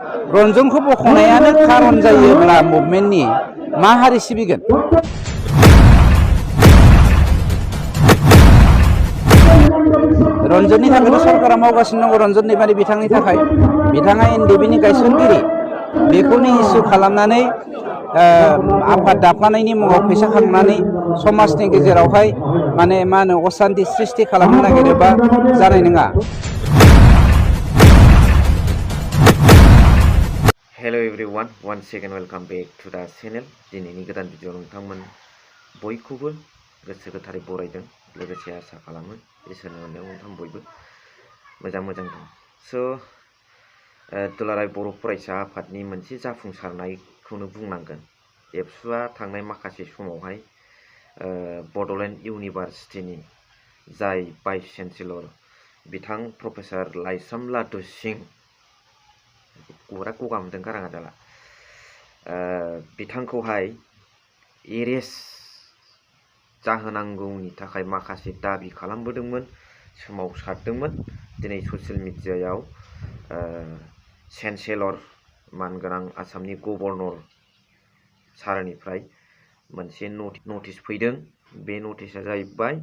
रन्जनखौ बख'नायानो खारन जायोब्ला मुभमेन्टनि मा हारि सिबिगोन? रन्जननि थाखायथ' सरकारा मावगासिनो दङ। रन्जन दैमारि बिथांनि थाखाय बिथाङा एनडिएफबि गायसनगिरि, बेखौनो इस्यु खालामनानै आफाद दाफानायनि मुङाव फैसा खांनानै समाजनि गेजेरावहाय माने मा होनो असान्ति सृष्टि खालामनो नागिरोबा जानाय नङा। Hello everyone, once again welcome back to the channel। दिनैनि गोदान भिडिअ नोंथांमोन बयखौबो गोसो गोथारै बरायदों, लोगोसे आसा खालामो इसोरनि अननायाव नोंथां बयबो मोजां दं। दुलाराय बर' फरायसा आफादनि मोनसे जाफुंसारनायखौनो बुंनांगोन। एबसुआ थांनाय माखासे समावहाय बड'लेण्ड इउनिभारसिटिनि जाय भाइस चेन्सेलर बिथां प्रफेसर लाइस्राम लादु सिं, गगा मोनदों गाराङा जाला, बिथांखौहाय एरेस्ट जाहोनांगौनि थाखाय माखासे दाबि खालामबोदोंमोन, सोमावसारदोंमोन। दिनै ससियेल मिडियायाव चेन्सेलर मानगोनां आसामनि गभर्नर सारनिफ्राय मोनसे नटिस फैदों। बे नटिसआ जाहैबाय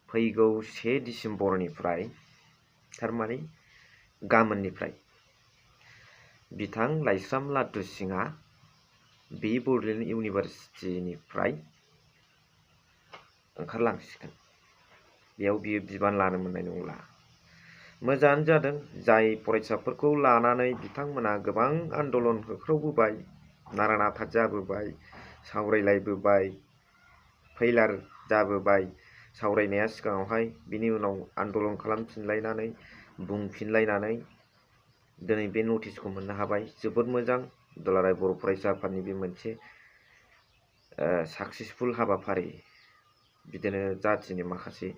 फैगौ 1 डिसेम्बरनिफ्राय, थारमाने गाबोननिफ्राय बिथां लाइस्राम लादु सिंआ बे बड'लेण्ड इउनिभारसिटिनिफ्राय ओंखारलांसिगोन। बेयाव बियो बिबान लानो मोननाय नंला। मोजाङानो जादों, जाय फरायसाफोरखौ लानानै बिथांमोना गोबां आन्दलन होख्रावबोबाय, नारा नाथा जाबोबाय, सावरायलायबोबाय, फैलार जाबोबाय। सावरायनाया सिगाङावहाय, बिनि उनाव आन्दलन खालामफिनलायनानै बुंफिनलायनानै दिनै बे नटिसखौ मोननो हाबाय। जोबोद मोजां। दुलाराय बर' फरायसा आफादनि बे मोनसे साक्सेसफुल हाबाफारि। बिदिनो जाथिनि माखासे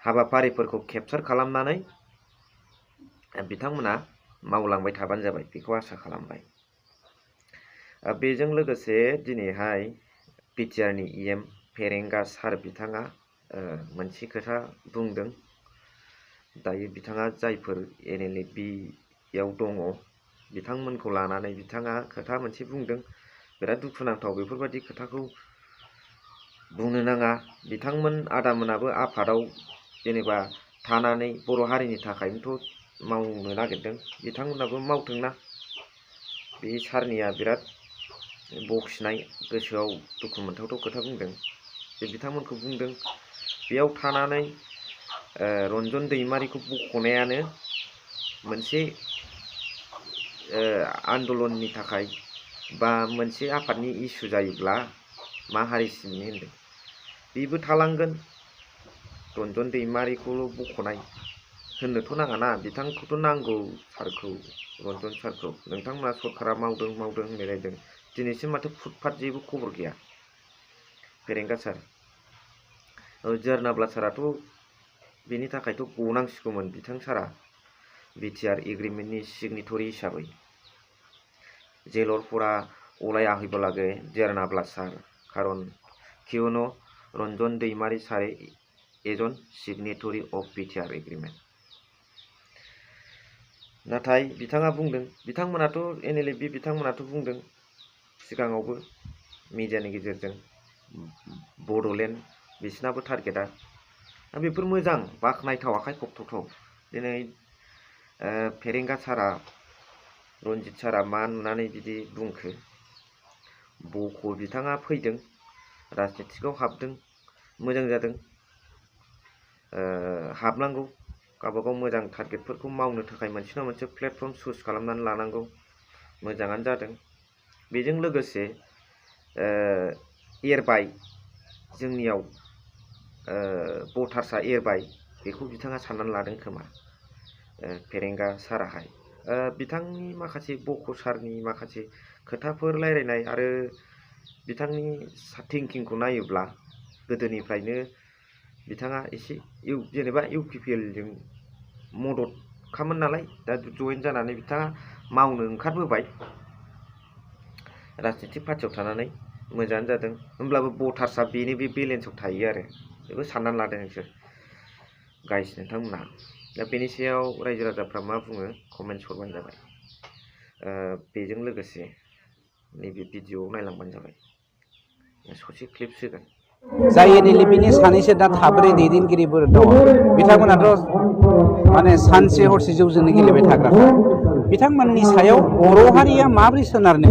हाबाफारिफोरखौ केपचार खालामनानै बिथांमोना मावलांबाय थाबानो जाबाय, बेखौ आसा खालामबाय। बेजों लोगोसे दिनैहाय बिटिआरनि इएम फेरेंगा सार बिथाङा मोनसे खोथा बुंदों। दायो बिथाङा जायफोर एनएलएफबियाव दङ बिथांमोनखौ लानानै बिथाङा खोथा मोनसे बुंदों। बिराद दुखुनांथाव, बेफोरबायदि खोथाखौ बुंनो नाङा। बिथांमोन आदामोनाबो आफादाव जेनेबा थानानै बर' हारिनि थाखायनोथ' मावनो नागिरदों, बिथांमोनाबो मावथोंना। बे सारनिया बिराद बखिनाय, गोसोआव दुखु मोनथावथाव खोथा बुंदों। बे बिथांमोनखौ बुंदों बेयाव थानानै रन्जन दैमारिखौ बख'नायानो मोनसे आन्दलननि थाखाय बा मोनसे आफादनि इसु जायोब्ला मा हारि सिबिनो होनदों। बेबो थालांगोन। रन्जन दैमारिखौल' बख'नाय होननोथ' नाङाना, बिथांखौथ' नांगौ सारखौ, रन्जन सारखौ। नोंथांमोना सरकारा मावदों होनलायलायदों, दिनैसिम माथो फुटफाट जेबो खबर गैया। फेरेंगा सार, जोरनाब्ला साराथ' बेनि थाखायथ' गनांसिगौमोन। बिथां सारा बिटिआर एग्रिमेन्टनि सिगनेटरि हिसाबै जेलरफोरा ओलाया हইবलाগে जेरनाब्ला सार, कारण किउनो रन्जन दैमारी सारे एजन सिगनेटरि अफ बिटिआर एग्रिमेन्ट। नाथाय बिथाङा बुंदों, बिथांमोनाथ' एनएलएफबि बिथांमोनाथ' बुंदों सिगाङावबो मिडियानि गेजेरजों बड'लेण्ड बिसिनाबो टारगेटआ। बेफोर मोजां, बाख्नायथाव, आखाइ खबथावथाव। दिनै फेरेंगा सारा, रन्जित सारा मा नुनानै बिदि बुंखो? बिथाङा फैदों, राजनितिकआव हाबदों, मोजां जादों। हाबनांगौ, गावबागाव मोजां टारगेटफोरखौ मावनो थाखाय मोनसे नङा मोनसे प्लेटफर्म चुज खालामनानै लानांगौ। मोजाङानो जादों। बेजों लोगोसे एरबाय, जोंनियाव भटार्सआ एरबाय, बेखौ बिथाङा साननानै लादों खोमा फेरेंगा साराहाय। बिथांनि माखासे सारनि माखासे खोथाफोर रायलायनाय आरो बिथांनि थिंकिंखौ नायोब्ला गोदोनिफ्रायनो बिथाङा एसे जेनेबा इउपिपिएलजों मदद खामोन नालाय, दा जयेन जानानै बिथाङा मावनो ओंखारबोबाय राजनितिक पार्टियाव थानानै। मोजाङानो जादों। होमब्लाबो भटार्सआ बेनो, बे बेलेन्सआव थायो आरो, बेखौ साननानै लादों नोंसोर गाइस, नोंथांमोना। दा बेनि सायाव रायजो राजाफ्रा मा बुङो कमेन्ट्स हरबानो जाबाय। बेजों लोगोसे नैबे भिडिअआव नायलांबानो जाबाय ससे क्लिप होगोन जाय एनएलएफबिनि सानैसो दा थाब्रै दैदेनगिरिफोर दङ बिथांमोनाथ' माने सानसे हरसे जौजोंनो गेलेबाय थाग्राखा बिथांमोननि सायाव बर' हारिया माबोरै सोनारनो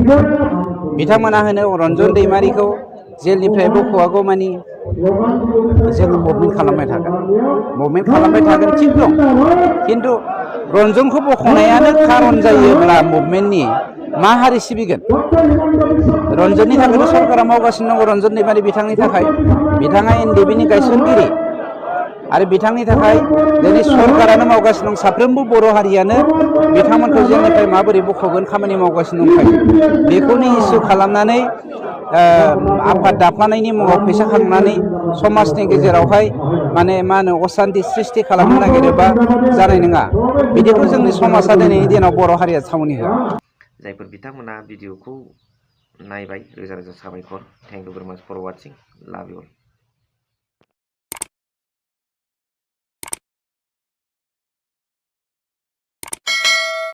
बिथांमोना होनो रन्जन दैमारिखौ जेलनिफ्राय बख'वागौ मानि जों मुभमेन्ट खालामबाय थागोन थिग दं खिन्थु रन्जनखौ बख'नायानो खारन जायोब्ला मुभमेन्टनि मा हारि सिबिगोन रन्जननि थाखायनो सरकारा मावगासिनो दङ रन्जन दैमारि बिथांनि थाखाय बिथाङा एनडिएफबिनि गायसनगिरि आरो बिथांनि थाखाय दिनै सरकारानो मावगासिनो दं साफ्रोमबो बर' हारियानो बिथांमोनखौ जेलनिफ्राय माबोरै बख'गोन खामानि मावगासिनो दंखायो बेखौनो इस्यु खालामनानै आफाद दाफ्लानायनि मुङाव फैसा खांनानै समाजनि गेजेरावहाय माने मा होनो असान्ति सृष्टि खालामनो नागिरोबा जानाय नङा बिदिखौ जोंनि समाजा दिनैनि दिनाव बर' हारिया थावनि होआ जायफोर बिथांमोना भिडिअखौ नायबाय रोजा रोजा साबायखर थेंक इउ भेरि माच फर वाचिं लाभ इउ अल